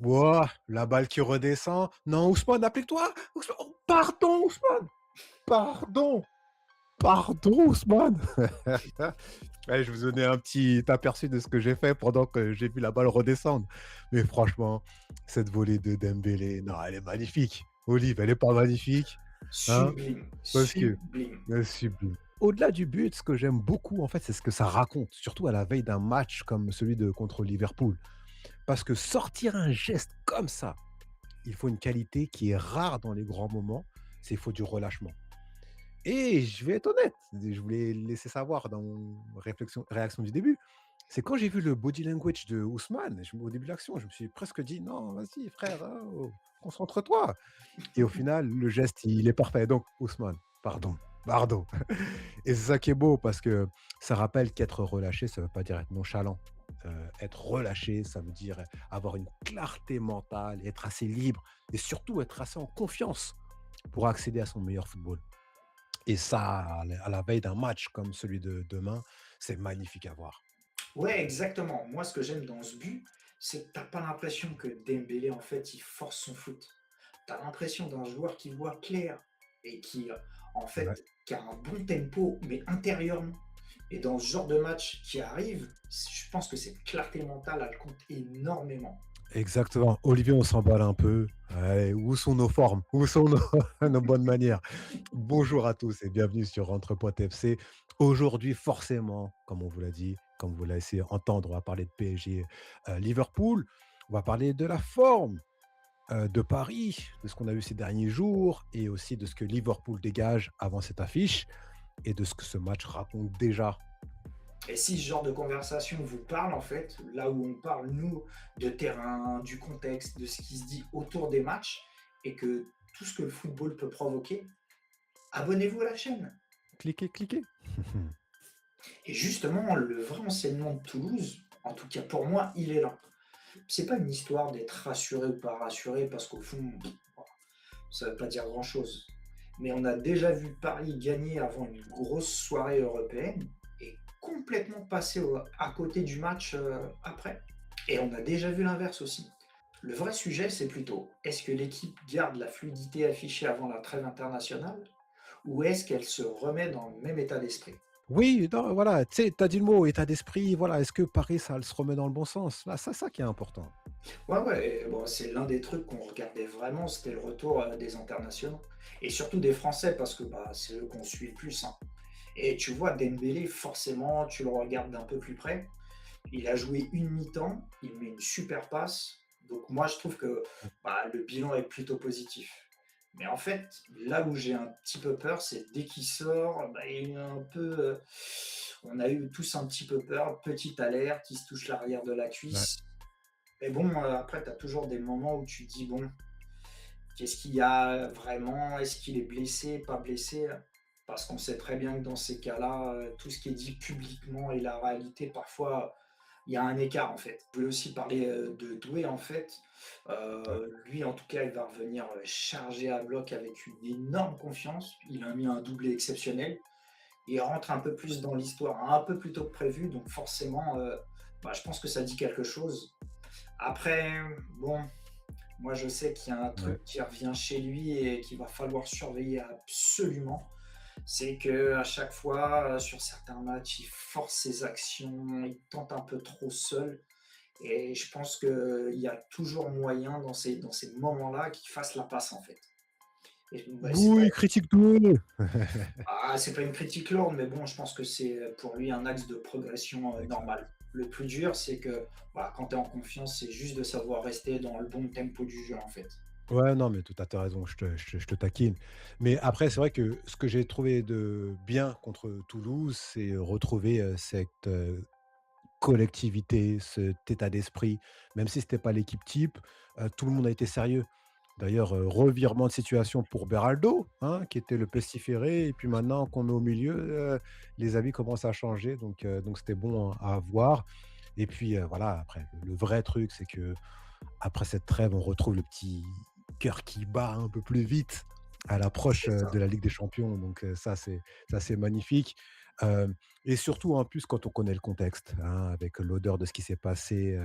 Wouah, la balle qui redescend. Non, Ousmane, applique-toi. Oh, pardon, Ousmane. Pardon. Pardon, Ousmane. Ouais, je vous donnais un petit aperçu de ce que j'ai fait pendant que j'ai vu la balle redescendre. Mais franchement, cette volée de Dembélé, non, elle est magnifique. Olive, elle est pas magnifique, hein? Sublime, Parce que sublime. sublime. Au-delà du but, ce que j'aime beaucoup, en fait, c'est ce que ça raconte, surtout à la veille d'un match comme celui de contre Liverpool. Parce que sortir un geste comme ça, il faut une qualité qui est rare dans les grands moments, c'est il faut du relâchement. Et je vais être honnête, je voulais laisser savoir dans mon réaction du début, c'est quand j'ai vu le body language de Ousmane, au début de l'action, je me suis presque dit: «Non, vas-y frère, oh, concentre-toi» et au final, le geste, il est parfait. Donc Ousmane, pardon, pardon et c'est ça qui est beau parce que ça rappelle qu'être relâché, ça ne veut pas dire être nonchalant. Être relâché, ça veut dire avoir une clarté mentale, être assez libre et surtout être assez en confiance pour accéder à son meilleur football. Et ça, à la veille d'un match comme celui de demain, c'est magnifique à voir. Ouais, exactement. Moi, ce que j'aime dans ce but, c'est que t'as pas l'impression que Dembélé, en fait, il force son foot. Tu as l'impression d'un joueur qui voit clair et qui, en Ouais, fait, qui a un bon tempo, mais intérieurement. Et dans ce genre de match qui arrive, je pense que cette clarté mentale, elle compte énormément. exactement. Olivier, on s'emballe un peu. Allez, où sont nos formes? Où sont nos nos bonnes manières? Bonjour à tous et bienvenue sur Entre Potes FC. Aujourd'hui, forcément, comme on vous l'a dit, comme vous l'avez laissé entendre, on va parler de PSG, Liverpool. On va parler de la forme, de Paris, de ce qu'on a vu ces derniers jours et aussi de ce que Liverpool dégage avant cette affiche et de ce que ce match raconte déjà. Et si ce genre de conversation vous parle, en fait, là où on parle, nous, de terrain, du contexte, de ce qui se dit autour des matchs, et que tout ce que le football peut provoquer, abonnez-vous à la chaîne. Cliquez, cliquez. Et justement, le vrai enseignement de Toulouse, en tout cas pour moi, il est là. C'est pas une histoire d'être rassuré ou pas rassuré, parce qu'au fond, ça ne veut pas dire grand-chose. Mais on a déjà vu Paris gagner avant une grosse soirée européenne et complètement passer à côté du match après. Et on a déjà vu l'inverse aussi. Le vrai sujet, c'est plutôt, est-ce que l'équipe garde la fluidité affichée avant la trêve internationale ou est-ce qu'elle se remet dans le même état d'esprit? Oui, non, voilà, tu sais, tu as dit le mot état d'esprit, voilà, est-ce que Paris, ça se remet dans le bon sens? Là, c'est ça qui est important. Ouais, ouais, et bon, c'est l'un des trucs qu'on regardait vraiment, c'était le retour des internationaux. Et surtout des Français, parce que bah, c'est eux qu'on suit le plus, hein. Et tu vois, Dembélé, forcément, tu le regardes d'un peu plus près. Il a joué une mi-temps, il met une super passe. Donc moi, je trouve que bah, le bilan est plutôt positif. Mais en fait, là où j'ai un petit peu peur, c'est dès qu'il sort, bah, il est un peu. On a eu tous un petit peu peur, petite alerte, il se touche l'arrière de la Ouais. cuisse. Mais bon, après, tu as toujours des moments où tu te dis, bon, qu'est-ce qu'il y a vraiment? Est-ce qu'il est blessé, pas blessé? Parce qu'on sait très bien que dans ces cas-là, tout ce qui est dit publiquement et la réalité, parfois, il y a un écart, en fait. Je voulais aussi parler de Doué, en fait. Ouais. Lui, en tout cas, il va revenir chargé à bloc avec une énorme confiance. Il a mis un doublé exceptionnel. Il rentre un peu plus dans l'histoire, un peu plus tôt que prévu. Donc forcément, bah, je pense que ça dit quelque chose. Après, bon, moi, je sais qu'il y a un Ouais. truc qui revient chez lui et qu'il va falloir surveiller absolument. C'est que à chaque fois, sur certains matchs, il force ses actions, il tente un peu trop seul. Et je pense qu'il y a toujours moyen dans ces moments-là qu'il fasse la passe, en fait. Et bah, Oui, critique doué. c'est pas une critique lourde, mais bon, je pense que c'est pour lui un axe de progression Exact. normal. Le plus dur, c'est que bah, quand tu es en confiance, c'est juste de savoir rester dans le bon tempo du jeu, en fait. Ouais, non, mais tout à fait raison, je te taquine. Mais après, c'est vrai que ce que j'ai trouvé de bien contre Toulouse, c'est retrouver, cette, collectivité, cet état d'esprit. Même si c'était pas l'équipe type, tout le monde a été sérieux. D'ailleurs, revirement de situation pour Beraldo, hein, qui était le pestiféré et puis maintenant qu'on est au milieu, les avis commencent à changer donc c'était bon à voir et puis, voilà, après le vrai truc, c'est que après cette trêve, on retrouve le petit cœur qui bat un peu plus vite à l'approche, C'est ça. de la Ligue des Champions, donc ça c'est magnifique, hem et surtout, en plus, quand on connaît le contexte, hein, avec l'odeur de ce qui s'est passé,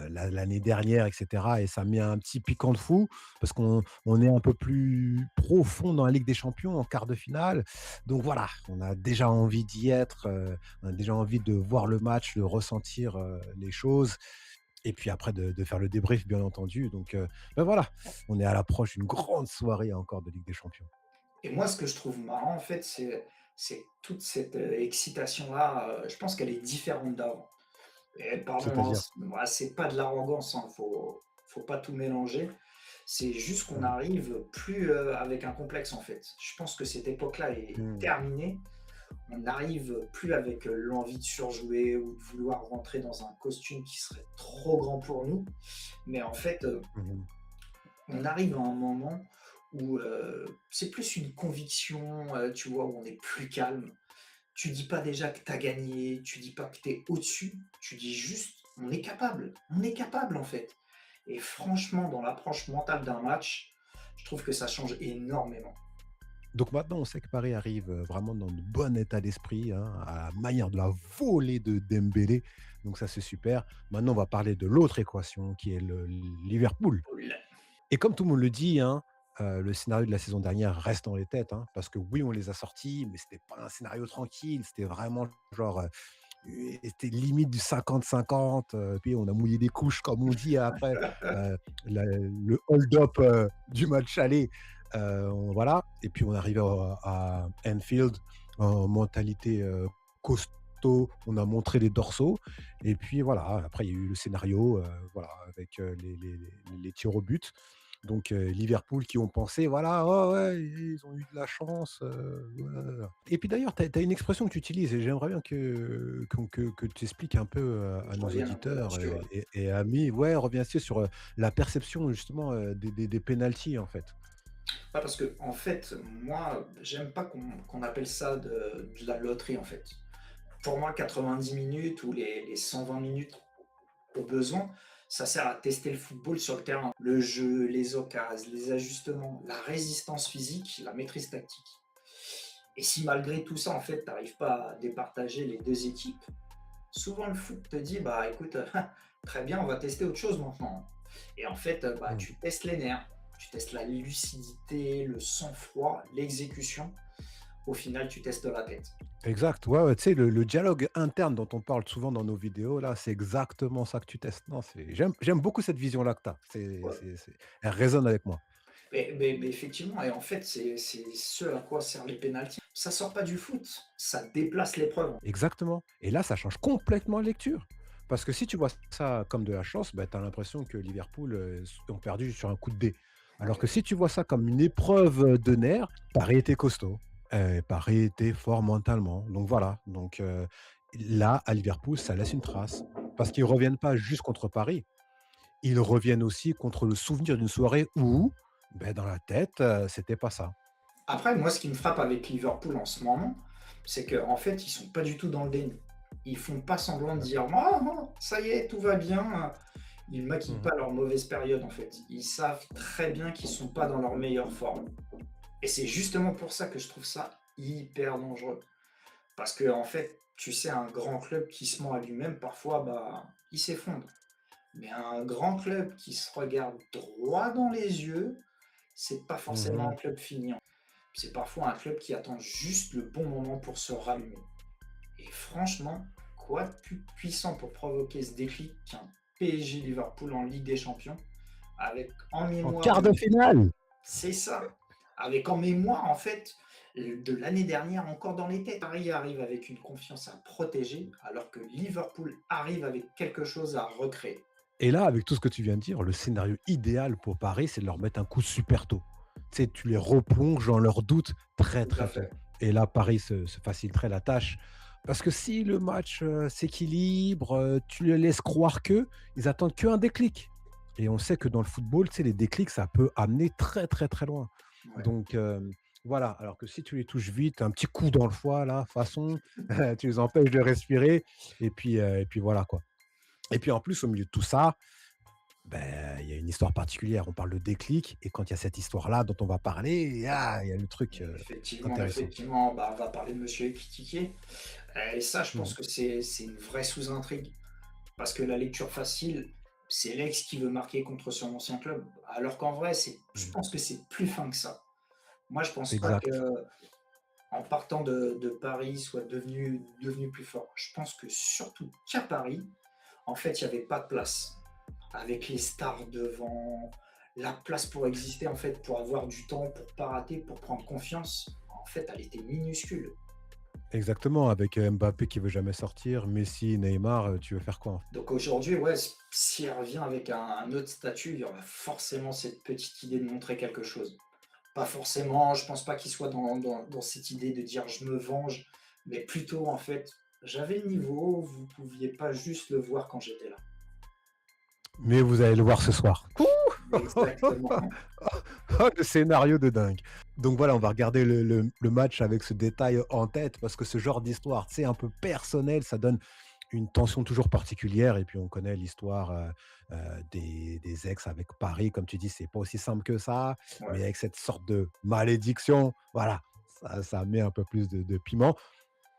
l'année dernière et cetera et ça met un petit piquant de fou parce qu'on est un peu plus profond dans la Ligue des champions en quart de finale. Donc voilà, on a déjà envie d'y être, on a déjà envie de voir le match, de ressentir, les choses et puis après de faire le débrief bien entendu. Donc voilà, on est à l'approche d'une grande soirée encore de Ligue des champions. Et moi, ce que je trouve marrant, en fait, c'est toute cette, excitation-là, je pense qu'elle est différente d'avant. Et pardon, hein, C'est-à-dire? c'est pas de l'arrogance, hein, faut pas tout mélanger. C'est juste qu'on Mmh. arrive plus, avec un complexe, en fait. Je pense que cette époque-là est Mmh. terminée. On n'arrive plus avec, l'envie de surjouer ou de vouloir rentrer dans un costume qui serait trop grand pour nous. Mais en fait, Mmh. on arrive à un moment où, c'est plus une conviction, tu vois, où on est plus calme. Tu dis pas déjà que tu as gagné, tu dis pas que tu es au-dessus, tu dis juste: on est capable en fait» et franchement, dans l'approche mentale d'un match, je trouve que ça change énormément. Donc maintenant, on sait que Paris arrive, vraiment dans de bon état d'esprit, hein, à la manière de la volée de Dembélé, donc ça, c'est super. Maintenant, on va parler de l'autre équation qui est le Liverpool Oula. et comme tout le monde le dit, hein, le scénario de la saison dernière reste dans les têtes, hein, parce que oui, on les a sortis, mais c'était pas un scénario tranquille, c'était vraiment genre, c'était limite du 50-50, puis on a mouillé des couches comme on dit après, le hold-up, du match aller, voilà et puis on arrivait à Anfield en mentalité, costaud, on a montré les dorsaux et puis voilà, après il y a eu le scénario, voilà avec, les tirs au but donc Liverpool qui ont pensé voilà: «Oh ouais, ils ont eu de la chance, ouais». Et puis d'ailleurs, tu as une expression que tu utilises et j'aimerais bien que tu expliques un peu, à Je nos reviens un peu auditeurs là-dessus, ouais. et amis. Ouais, reviens sur, la perception justement, des pénaltys, en fait. Ouais, parce que en fait, moi, j'aime pas qu'on appelle ça de la loterie, en fait. Pour moi, 90 minutes ou les 120 minutes au besoin, ça sert à tester le football sur le terrain. Le jeu, les occasions, les ajustements, la résistance physique, la maîtrise tactique. Et si malgré tout ça, en fait, tu n'arrives pas à départager les deux équipes, souvent le foot te dit, bah écoute, très bien, on va tester autre chose maintenant. Et en fait, bah, Mmh. tu testes les nerfs, tu testes la lucidité, le sang-froid, l'exécution. Au final, tu testes la tête. Exact, ouais, ouais, tu sais, le dialogue interne dont on parle souvent dans nos vidéos là, c'est exactement ça que tu testes. Non, j'aime beaucoup cette vision-là que tu as. Elle résonne avec moi. Mais effectivement, et en fait, c'est ce à quoi servent les pénaltys. Ça sort pas du foot, ça déplace l'épreuve. Exactement et là, ça change complètement la lecture. Parce que si tu vois ça comme de la chance, bah, tu as l'impression que Liverpool, ont perdu sur un coup de dé. Alors que Ouais. si tu vois ça comme une épreuve, de nerfs, Paris était costaud, Paris était fort mentalement. Donc voilà, donc là, à Liverpool, ça laisse une trace. Parce qu'ils reviennent pas juste contre Paris, ils reviennent aussi contre le souvenir d'une soirée où, beh, dans la tête, c'était pas ça. Après, moi, ce qui me frappe avec Liverpool en ce moment, c'est qu'en fait, ils sont pas du tout dans le déni. Ils font pas semblant de dire: «Ah non, ça y est, tout va bien». Ils maquillent Mmh. pas leur mauvaise période, en fait. Ils savent très bien qu'ils sont pas dans leur meilleure forme. Et c'est justement pour ça que je trouve ça hyper dangereux. Parce que en fait, tu sais, un grand club qui se ment à lui-même, parfois, bah, il s'effondre. Mais un grand club qui se regarde droit dans les yeux, c'est pas forcément un Mmh. club fini. C'est parfois un club qui attend juste le bon moment pour se rallumer. Et franchement, quoi de plus puissant pour provoquer ce déclic qu'un PSG Liverpool en Ligue des Champions, avec en En mémoire, quart de finale! c'est ça, avec en mémoire en fait de l'année dernière encore dans les têtes. Paris arrive avec une confiance à protéger, alors que Liverpool arrive avec quelque chose à recréer. Et là, avec tout ce que tu viens de dire, le scénario idéal pour Paris, c'est de leur mettre un coup super tôt. Tu sais, tu les replonges dans leurs doutes très, Tout à très tôt. fait. Et là, Paris se faciliterait la tâche. Parce que si le match, s'équilibre, tu les laisses croire ils attendent qu'un déclic. Et on sait que dans le football, tu sais, les déclics, ça peut amener très, très, très loin. Ouais. Donc, voilà, alors que si tu les touches vite, un petit coup dans le foie là, façon, tu les empêches de respirer et puis voilà, quoi. Et puis en plus, au milieu de tout ça, ben il y a une histoire particulière. On parle de déclic et quand il y a cette histoire-là dont on va parler, il y a le truc, intéressant. Effectivement, bah, on va parler de Monsieur Ekitike. Et ça, je pense Mmh. que c'est une vraie sous-intrigue. Parce que la lecture facile, c'est l'ex qui veut marquer contre son ancien club. Alors qu'en vrai, je Mmh. pense que c'est plus fin que ça. Moi, je pense pas Exact. qu'en partant de Paris, soit devenu plus fort. Je pense que surtout qu'à Paris, en fait, il y avait pas de place. Avec les stars devant, la place pour exister, en fait, pour avoir du temps, pour pas rater, pour prendre confiance, en fait, elle était minuscule. Exactement, avec, Mbappé qui veut jamais sortir, Messi, Neymar, tu veux faire quoi? Donc aujourd'hui, ouais, si elle revient avec un autre statut, il y aura forcément cette petite idée de montrer quelque chose. Pas forcément, je pense pas qu'il soit dans cette idée de dire je me venge, mais plutôt en fait, j'avais le niveau, vous pouviez pas juste le voir quand j'étais là. Mais vous allez le voir ce soir. Exactement. Oh, le scénario de dingue. Donc voilà, on va regarder le match avec ce détail en tête parce que ce genre d'histoire, tu sais, un peu personnelle, ça donne une tension toujours particulière et puis on connaît l'histoire, des ex avec Paris. Comme tu dis, c'est pas aussi simple que ça, mais Ouais. avec cette sorte de malédiction, voilà, ça met un peu plus de piment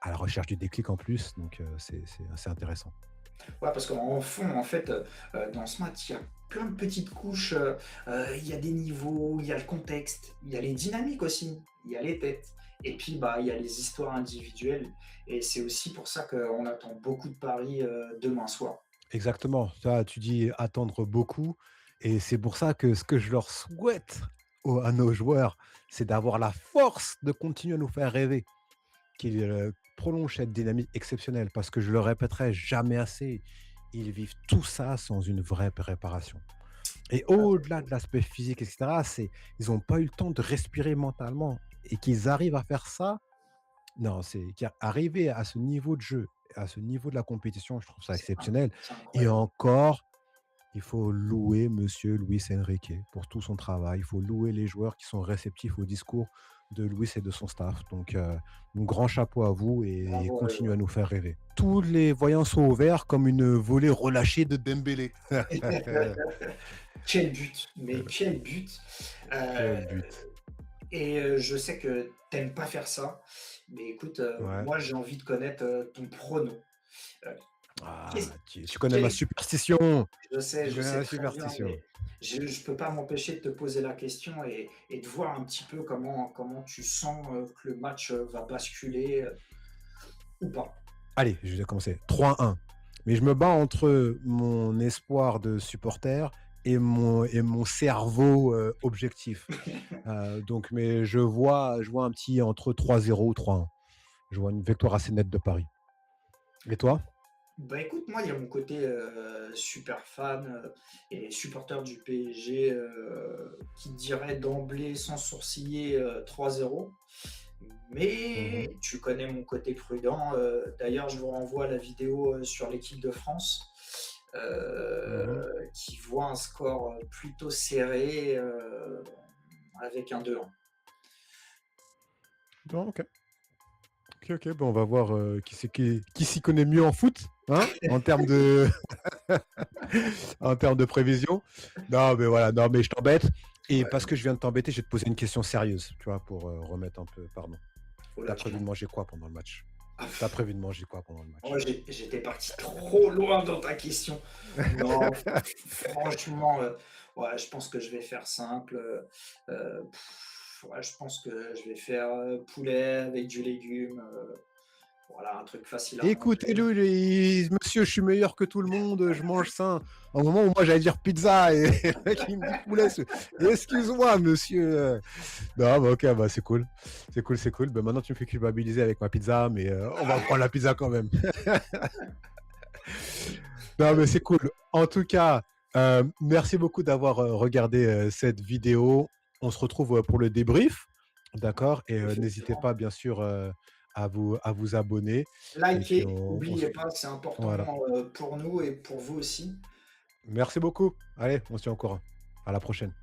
à la recherche du déclic en plus, donc c'est assez intéressant. Ouais, parce qu'en fond, en fait, dans ce match, il y a plein de petites couches, il y a des niveaux, il y a le contexte, il y a les dynamiques aussi, il y a les têtes et puis, bah, il y a les histoires individuelles et c'est aussi pour ça qu'on attend beaucoup de paris, demain soir. Exactement, ça, tu dis attendre beaucoup et c'est pour ça que ce que je leur souhaite à nos joueurs, c'est d'avoir la force de continuer à nous faire rêver, qu'ils prolongent cette dynamique exceptionnelle parce que je le répéterai jamais assez, ils vivent tout ça sans une vraie préparation. Et Ah, au-delà de l'aspect physique, etc., ils n'ont pas eu le temps de respirer mentalement et qu'ils arrivent à faire ça. Non, arriver à ce niveau de jeu, à ce niveau de la compétition, je trouve ça exceptionnel. c'est Et incroyable. encore, il faut louer monsieur Luis Enrique pour tout son travail. Il faut louer les joueurs qui sont réceptifs au discours de Luis et de son staff. Donc, un grand chapeau à vous et Bravo à eux, continuez à ouais. nous faire rêver. Tous les voyants sont au vert comme une volée relâchée de Dembélé. Quel but, mais quel but! Quel Heu but. et je sais que t'aimes pas faire ça, mais écoute, Ouais. moi j'ai envie de connaître, ton prono. Heu, qu'est-ce Ah, tu connais ma quel superstition. Tu je connais sais ma très bien, superstition. mais je peux pas m'empêcher de te poser la question et de voir un petit peu comment tu sens, que le match, va basculer, ou pas. Allez, je vais commencer. 3-1. Mais je me bats entre mon espoir de supporter et mon cerveau, objectif. Mais je vois un petit entre 3-0 ou 3-1. Je vois une victoire assez nette de Paris. Et toi? Bah, écoute, moi, il y a mon côté, super fan, et supporter du PSG, qui dirait d'emblée sans sourciller, 3-0. Mais Mmh. tu connais mon côté prudent, d'ailleurs, je vous renvoie à la vidéo, sur l'équipe de France, Mmh. qui voit un score, plutôt serré, avec un 2-1. Non, OK. OK, OK. Bon, on va voir, qui s'y connaît mieux en foot, hein, en termes de en termes de prévision. Non, mais voilà, non, mais je t'embête et Ouais, parce que je viens de t'embêter, je vais te poser une question sérieuse, tu vois, pour, remettre un peu pardon. oh Tu là, as prévu dis-moi. de manger quoi pendant le match? Ah Tu as prévu de manger quoi pendant le moi, match? j'étais parti trop loin dans ta question. Non, franchement, ouais, je pense que je vais faire simple, ouais, je pense que je vais faire, poulet avec du légume, voilà, un truc facile à manger. Écoutez-le, monsieur, je suis meilleur que tout le monde, je mange sain. Au moment où moi j'allais dire pizza et le mec il me dit poulet. Excuse-moi, monsieur. Non, bah ok, bah c'est cool. C'est cool, c'est cool. Bah, maintenant tu me fais culpabiliser avec ma pizza, mais on va prendre la pizza quand même. Non, mais c'est cool. En tout cas, merci beaucoup d'avoir regardé cette vidéo. On se retrouve pour le débrief. D'accord? Et n'hésitez Effectivement. pas, bien sûr, à vous abonner. Et puis, Likez, oubliez pas, c'est important, voilà. pour nous et pour vous aussi. Merci beaucoup. Allez, on se tient au courant. À la prochaine.